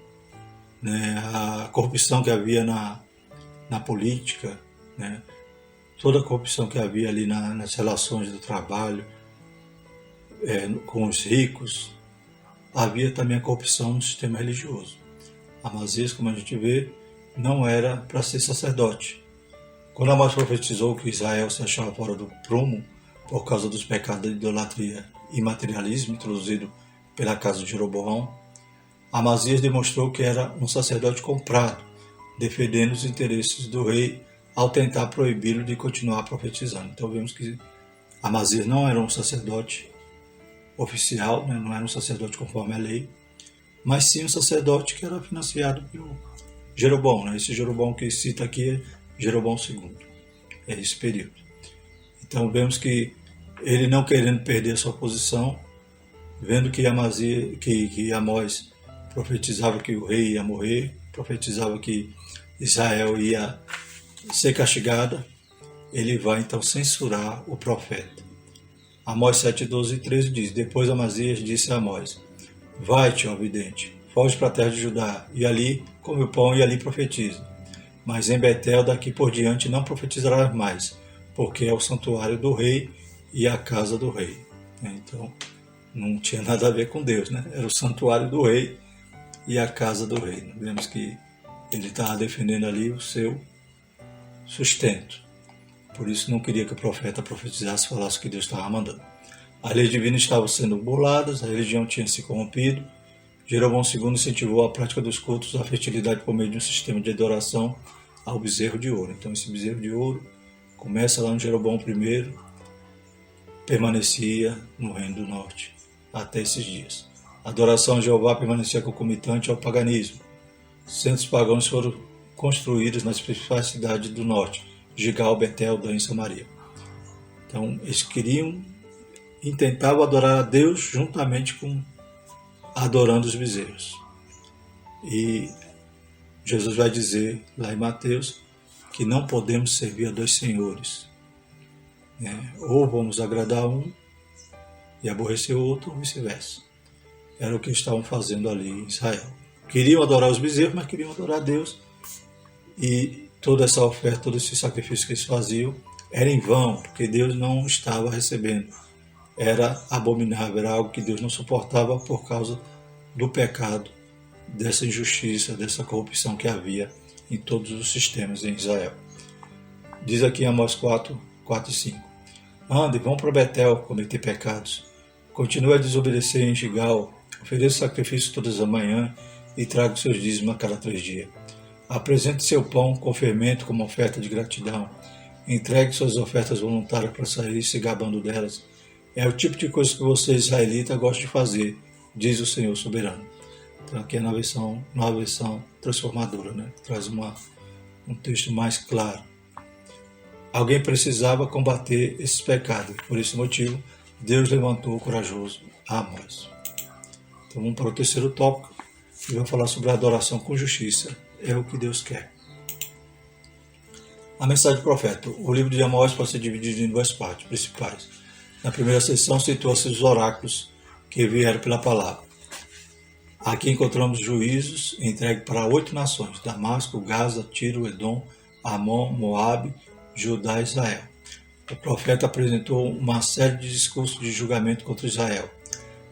a corrupção que havia na política, toda a corrupção que havia ali nas relações do trabalho com os ricos, havia também a corrupção no sistema religioso. Amazias, como a gente vê, não era para ser sacerdote. Quando Amós profetizou que Israel se achava fora do prumo por causa dos pecados de idolatria e materialismo introduzido pela casa de Jeroboão, Amazias demonstrou que era um sacerdote comprado, defendendo os interesses do rei ao tentar proibi-lo de continuar profetizando. Então vemos que Amazias não era um sacerdote oficial, não era um sacerdote conforme a lei, mas sim um sacerdote que era financiado pelo Jeroboão. Esse Jeroboão que cita aqui é Jeroboão II, é esse período. Então vemos que ele, não querendo perder a sua posição, vendo que Amós profetizava que o rei ia morrer, profetizava que Israel ia ser castigada, ele vai então censurar o profeta. Amós 7, 12 e 13 diz: Depois Amazias disse a Amós: Vai-te, ó vidente, foge para a terra de Judá, e ali come o pão e ali profetiza. Mas em Betel daqui por diante não profetizarás mais, porque é o santuário do rei e a casa do rei. Então, não tinha nada a ver com Deus, né? Era o santuário do rei e a casa do rei. Vemos que ele estava defendendo ali o seu sustento. Por isso não queria que o profeta profetizasse, falasse o que Deus estava mandando. As leis divinas estavam sendo burladas, a religião tinha se corrompido. Jeroboão II incentivou a prática dos cultos à fertilidade por meio de um sistema de adoração ao bezerro de ouro. Então esse bezerro de ouro começa lá no Jeroboão I, permanecia no Reino do Norte até esses dias. A adoração a Jeová permanecia concomitante ao paganismo. Centros pagãos foram construídos nas principais cidades do norte, Gigal, Betel, Dan e Samaria. Então eles intentavam adorar a Deus juntamente com adorando os bezerros. E Jesus vai dizer lá em Mateus que não podemos servir a dois senhores. Ou vamos agradar um e aborrecer o outro, ou vice-versa. Era o que estavam fazendo ali em Israel. Queriam adorar os bezerros, mas queriam adorar a Deus. E toda essa oferta, todo esse sacrifício que eles faziam era em vão, porque Deus não estava recebendo. Era abominável, era algo que Deus não suportava por causa do pecado, dessa injustiça, dessa corrupção que havia em todos os sistemas em Israel. Diz aqui em Amós 4, 4 e 5. Ande, vão para Betel cometer pecados. Continue a desobedecer em Gigal. Ofereça sacrifício todas as manhãs e traga os seus dízimos a cada 3 dias. Apresente seu pão com fermento como oferta de gratidão. Entregue suas ofertas voluntárias para sair se gabando delas. É o tipo de coisa que você, israelita, gosta de fazer, diz o Senhor soberano. Então aqui é na versão transformadora, né? Traz um texto mais claro. Alguém precisava combater esses pecados. Por esse motivo, Deus levantou o corajoso Amós. Então vamos para o terceiro tópico e vamos falar sobre a adoração com justiça. É o que Deus quer. A mensagem do profeta. O livro de Amós pode ser dividido em 2 partes principais. Na primeira seção, citou-se os oráculos que vieram pela palavra. Aqui encontramos juízos entregues para 8 nações: Damasco, Gaza, Tiro, Edom, Amon, Moabe, Judá e Israel. O profeta apresentou uma série de discursos de julgamento contra Israel.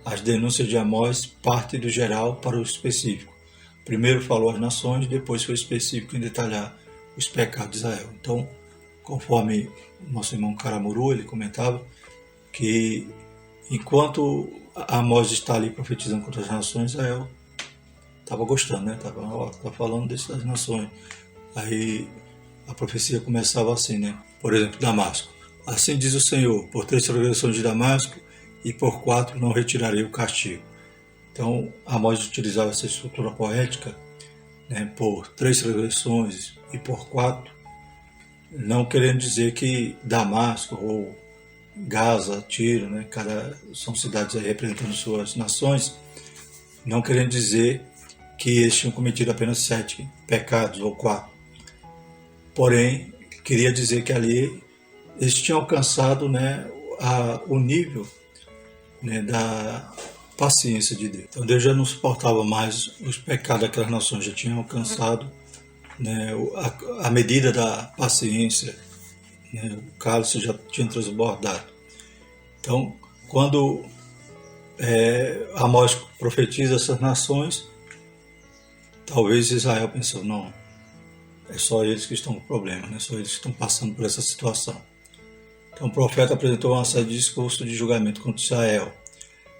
As denúncias de Amós partem do geral para o específico. Primeiro falou às nações, depois foi específico em detalhar os pecados de Israel. Então, conforme o nosso irmão Caramuru, ele comentava que enquanto Amós está ali profetizando contra as nações, Israel estava gostando, né? Estava falando das nações. Aí a profecia começava assim, né? Por exemplo, Damasco. Assim diz o Senhor, por 3 transgressões de Damasco e por 4 não retirarei o castigo. Então, Amós utilizava essa estrutura poética, né? Por 3 transgressões e por 4, não querendo dizer que Damasco ou Gaza, Tiro, né? São cidades aí representando suas nações, não querendo dizer que eles tinham cometido apenas 7 pecados ou 4. Porém, queria dizer que ali eles tinham alcançado, né, o nível, né, da paciência de Deus. Então Deus já não suportava mais os pecados daquelas nações, já tinha alcançado, né, a medida da paciência, né, o cálice já tinha transbordado. Então, quando Amós profetiza essas nações, talvez Israel pensou, não, é só eles que estão com problema, né? Só eles que estão passando por essa situação. Então o profeta apresentou uma série de discursos de julgamento contra Israel.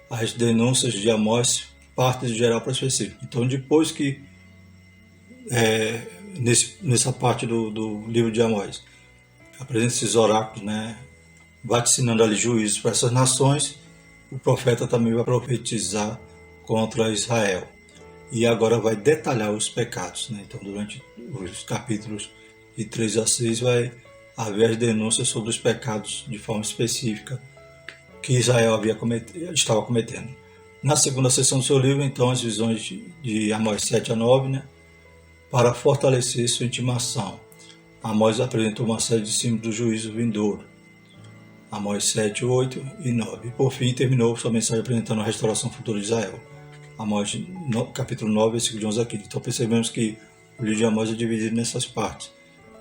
As denúncias de Amós partem de geral para específico. Então depois que, nessa parte do livro de Amós, apresenta esses oráculos, né, vaticinando ali juízos para essas nações, o profeta também vai profetizar contra Israel. E agora vai detalhar os pecados, né? Então durante os capítulos de 3 a 6 vai haver as denúncias sobre os pecados de forma específica que Israel estava cometendo. Na segunda seção do seu livro, então, as visões de Amós 7 a 9, né? Para fortalecer sua intimação. Amós apresentou uma série de símbolos do juízo vindouro. Amós 7, 8 e 9. E por fim, terminou sua mensagem apresentando a restauração futura de Israel. Amós capítulo 9, versículo de 11 a 15. Então percebemos que o livro de Amós é dividido nessas partes.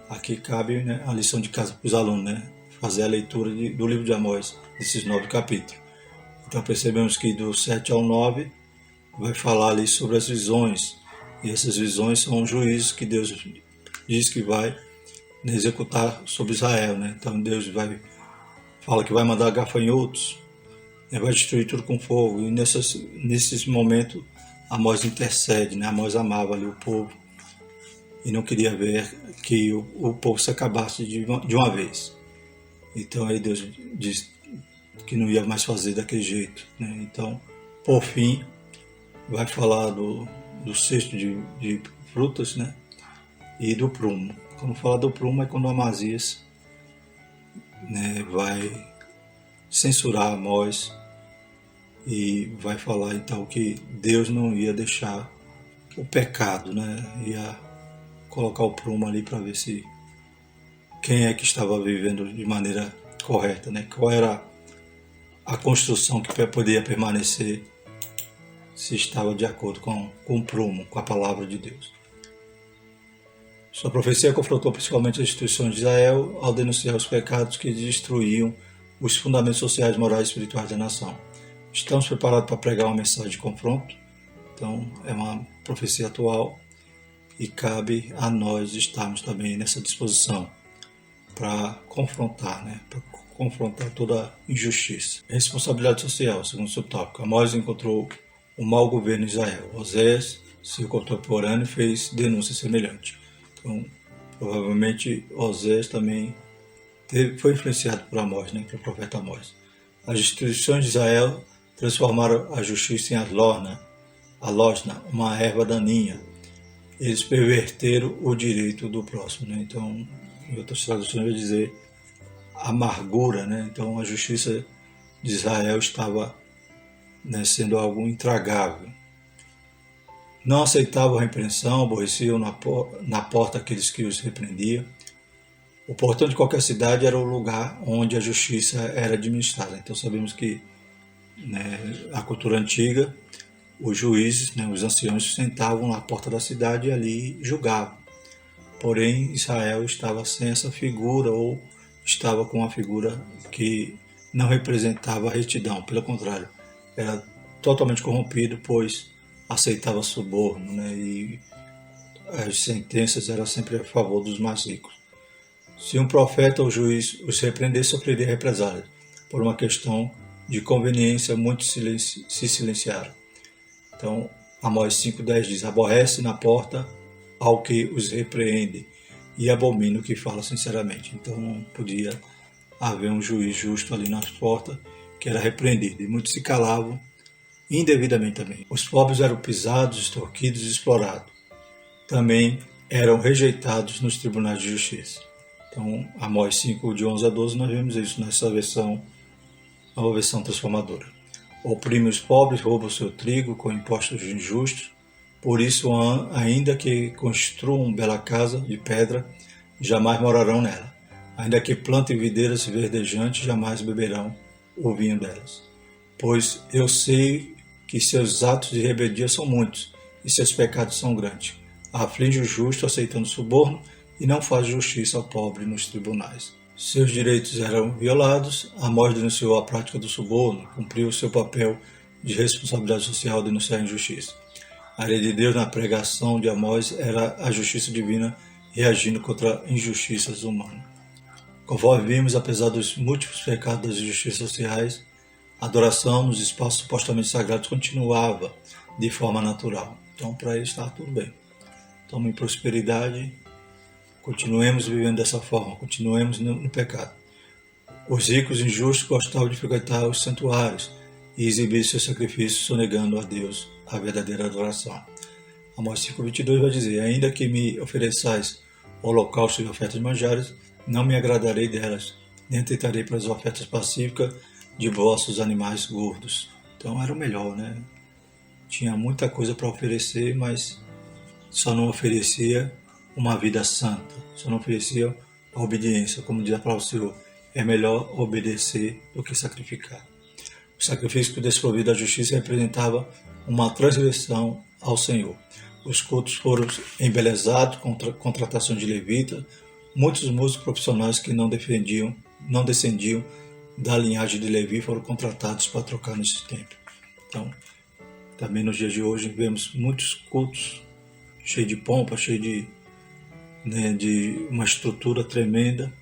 Aqui cabe, né, a lição de casa para os alunos, né? Fazer a leitura do livro de Amós, desses 9 capítulos. Então percebemos que do 7 ao 9 vai falar ali sobre as visões. E essas visões são juízos que Deus diz que vai executar sobre Israel, né? Então Deus fala que vai mandar gafanhotos, vai destruir tudo com fogo. E nesses momentos Amós intercede, né? Amós amava ali o povo e não queria ver que o povo se acabasse de uma vez. Então aí Deus diz que não ia mais fazer daquele jeito, né? Então, por fim, vai falar do cesto de frutas, né? E do prumo. Quando fala do prumo é quando Amazias, né, vai censurar Amós e vai falar então que Deus não ia deixar o pecado, né? Ia colocar o prumo ali para ver se quem é que estava vivendo de maneira correta, né? Qual era a construção que poderia permanecer se estava de acordo com o prumo, com a palavra de Deus. Sua profecia confrontou principalmente as instituições de Israel ao denunciar os pecados que destruíam os fundamentos sociais, morais e espirituais da nação. Estamos preparados para pregar uma mensagem de confronto? Então, é uma profecia atual e cabe a nós estarmos também nessa disposição para confrontar, né? Para confrontar toda injustiça. Responsabilidade social, segundo o subtópico. Amós encontrou o mau governo em Israel. Oséias, seu contemporâneo, fez denúncia semelhante. Então, provavelmente Oséias também foi influenciado por Amós, né? Pelo profeta Amós. As instituições de Israel transformaram a justiça em alosna, uma erva daninha. Eles perverteram o direito do próximo, né? Então, em outras traduções vai dizer amargura, né? Então a justiça de Israel estava, né, sendo algo intragável. Não aceitavam a repreensão, aborreciam na porta aqueles que os repreendiam. O portão de qualquer cidade era o lugar onde a justiça era administrada. Então sabemos que, né, a cultura antiga, os juízes, né, os anciãos sentavam na porta da cidade e ali julgavam. Porém, Israel estava sem essa figura, ou estava com uma figura que não representava a retidão. Pelo contrário, era totalmente corrompido, pois aceitava suborno, né? E as sentenças eram sempre a favor dos mais ricos. Se um profeta ou juiz os repreendesse, sofreria represálias. Por uma questão de conveniência, muitos se silenciaram. Então, Amós 5,10 diz: aborrece na porta ao que os repreende e abomina o que fala sinceramente. Então não podia haver um juiz justo ali nas portas que era repreendido. E muitos se calavam indevidamente também. Os pobres eram pisados, extorquidos e explorados. Também eram rejeitados nos tribunais de justiça. Então, Amós 5, de 11 a 12, nós vemos isso nessa versão, nova versão transformadora. Oprime os pobres, rouba o seu trigo com impostos injustos. Por isso, ainda que construam bela casa de pedra, jamais morarão nela. Ainda que plantem videiras verdejantes, jamais beberão o vinho delas. Pois eu sei que seus atos de rebeldia são muitos, e seus pecados são grandes. Aflige o justo aceitando suborno, e não faz justiça ao pobre nos tribunais. Seus direitos eram violados. Amós denunciou a prática do suborno, cumpriu seu papel de responsabilidade social ao denunciar a injustiça. A lei de Deus na pregação de Amós era a justiça divina reagindo contra injustiças humanas. Conforme vimos, apesar dos múltiplos pecados das injustiças sociais, a adoração nos espaços supostamente sagrados continuava de forma natural. Então, para eles estava tudo bem. Estamos em prosperidade, continuemos vivendo dessa forma, continuemos no pecado. Os ricos injustos gostavam de frequentar os santuários e exibir seus sacrifícios, sonegando a Deus a verdadeira adoração. Amós 5,22 vai dizer: ainda que me ofereçais holocaustos e ofertas de manjares, não me agradarei delas, nem atentarei para as ofertas pacíficas de vossos animais gordos. então era o melhor, né? Tinha muita coisa para oferecer, mas só não oferecia uma vida santa, só não oferecia a obediência, como diz a palavra do Senhor. É melhor obedecer do que sacrificar. O sacrifício desprovido da justiça representava uma transgressão ao Senhor. Os cultos foram embelezados com contratação de levitas, muitos músicos profissionais que não descendiam da linhagem de Levi foram contratados para tocar nesse templo. Então, também nos dias de hoje vemos muitos cultos cheios de pompa, cheios de uma estrutura tremenda,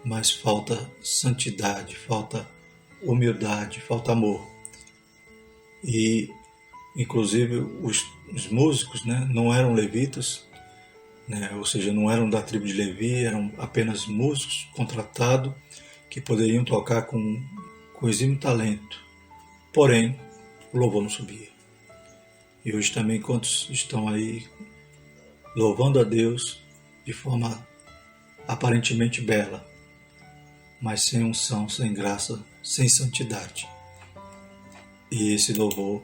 mas falta santidade, falta humildade, falta amor. E, inclusive, os músicos, né, não eram levitas, né, ou seja, não eram da tribo de Levi, eram apenas músicos contratados que poderiam tocar com exímio talento. Porém, o louvor não subia. E hoje também, quantos estão aí louvando a Deus de forma aparentemente bela, mas sem unção, sem graça, sem santidade. E esse louvor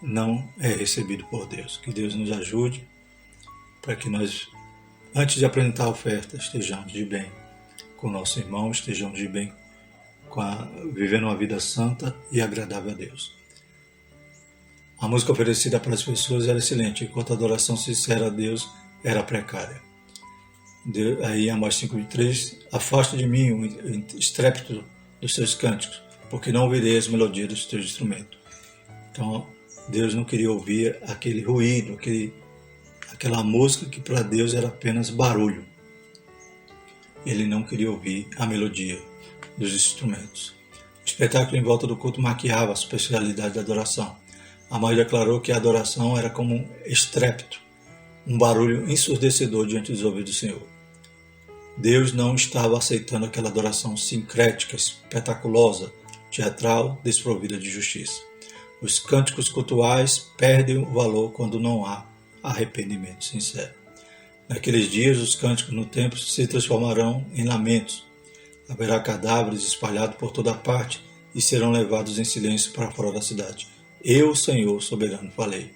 não é recebido por Deus. Que Deus nos ajude para que nós, antes de apresentar a oferta, estejamos de bem com o nosso irmão, estejamos de bem vivendo uma vida santa e agradável a Deus. A música oferecida para as pessoas era excelente, enquanto a adoração sincera a Deus era precária. Aí Amós 5:3, afasta de mim o estrépito dos seus cânticos, porque não ouvirei as melodias dos teus instrumentos. Então, Deus não queria ouvir aquele ruído, aquela música que para Deus era apenas barulho. Ele não queria ouvir a melodia dos instrumentos. O espetáculo em volta do culto maquiava a especialidade da adoração. Amós declarou que a adoração era como um estrépito, um barulho ensurdecedor diante dos ouvidos do Senhor. Deus não estava aceitando aquela adoração sincrética, espetaculosa, teatral, desprovida de justiça. Os cânticos cultuais perdem o valor quando não há arrependimento sincero. Naqueles dias, os cânticos no templo se transformarão em lamentos. Haverá cadáveres espalhados por toda parte e serão levados em silêncio para fora da cidade. Eu, Senhor, soberano, falei.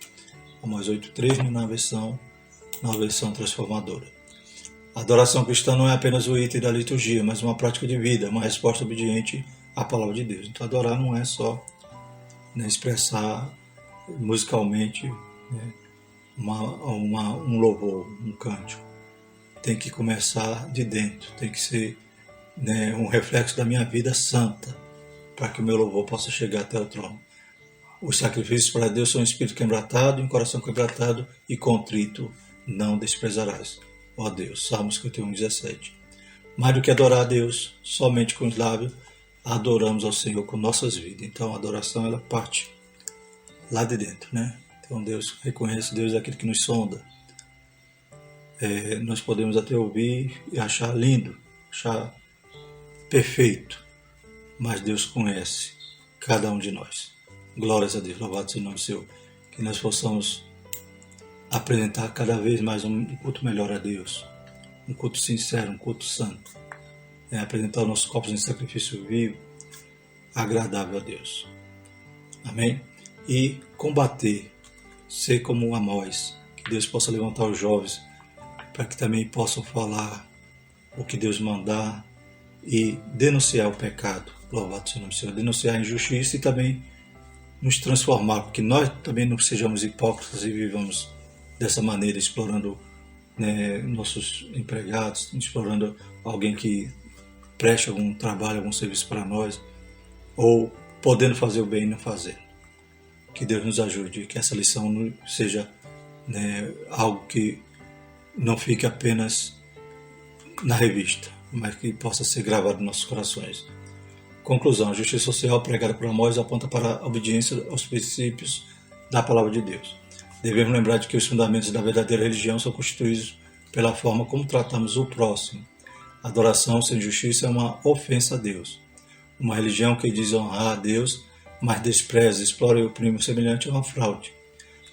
Amós 8:3, na versão transformadora. A adoração cristã não é apenas o item da liturgia, mas uma prática de vida, uma resposta obediente à palavra de Deus. Então, adorar não é só expressar musicalmente um louvor, um cântico. Tem que começar de dentro, tem que ser um reflexo da minha vida santa, para que o meu louvor possa chegar até o trono. Os sacrifícios para Deus são um espírito quebrantado, um coração quebrantado e contrito não desprezarás. Ó Deus, Salmos 51:17. Mais do que adorar a Deus somente com os lábios, adoramos ao Senhor com nossas vidas. Então a adoração ela parte lá de dentro, né? Então Deus reconhece, Deus é aquele que nos sonda. Nós podemos até ouvir e achar lindo, achar perfeito, mas Deus conhece cada um de nós. Glórias a Deus, louvado seja o nome do Senhor. Que nós possamos apresentar cada vez mais um culto melhor a Deus, um culto sincero, um culto santo. Apresentar os nossos corpos em sacrifício vivo, agradável a Deus. Amém? E combater, ser como Amós, que Deus possa levantar os jovens para que também possam falar o que Deus mandar e denunciar o pecado. Louvado seja o nome do Senhor. Denunciar a injustiça e também nos transformar, porque nós também não sejamos hipócritas e vivamos dessa maneira, explorando nossos empregados, explorando alguém que preste algum trabalho, algum serviço para nós, ou podendo fazer o bem e não fazendo. Que Deus nos ajude, que essa lição não seja algo que não fique apenas na revista, mas que possa ser gravado nos nossos corações. Conclusão, a justiça social pregada por Amós aponta para a obediência aos princípios da palavra de Deus. Devemos lembrar de que os fundamentos da verdadeira religião são constituídos pela forma como tratamos o próximo. A adoração sem justiça é uma ofensa a Deus. Uma religião que diz honrar a Deus, mas despreza, explora e oprime o semelhante é uma fraude.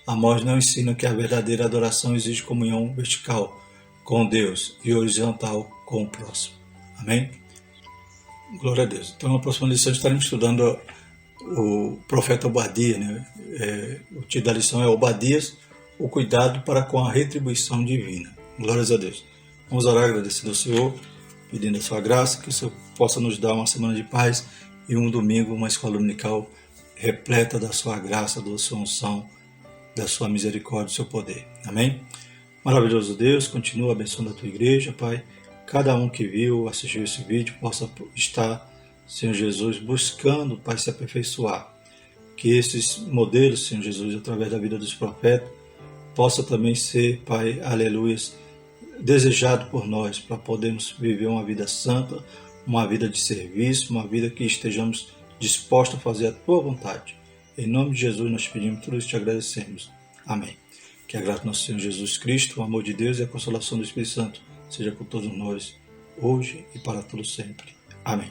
Amós não ensina que a verdadeira adoração exige comunhão vertical com Deus e horizontal com o próximo. Amém? Glória a Deus. Então, na próxima lição estaremos estudando o profeta Obadias, né? O título da lição é Obadias, o cuidado para com a retribuição divina. Glórias a Deus. Vamos orar agradecendo ao Senhor, pedindo a sua graça, que o Senhor possa nos dar uma semana de paz e um domingo, uma escola dominical repleta da sua graça, da sua unção, da sua misericórdia, do seu poder. Amém? Maravilhoso Deus, continua abençoando a tua igreja, Pai. Cada um que viu, assistiu esse vídeo, possa estar, Senhor Jesus, buscando, Pai, se aperfeiçoar. Que esses modelos, Senhor Jesus, através da vida dos profetas, possa também ser, Pai, aleluias, desejado por nós, para podermos viver uma vida santa, uma vida de serviço, uma vida que estejamos dispostos a fazer a tua vontade. Em nome de Jesus nós pedimos tudo isso e te agradecemos. Amém. Que a graça do nosso Senhor Jesus Cristo, o amor de Deus e a consolação do Espírito Santo seja com todos nós, hoje e para todos sempre. Amém.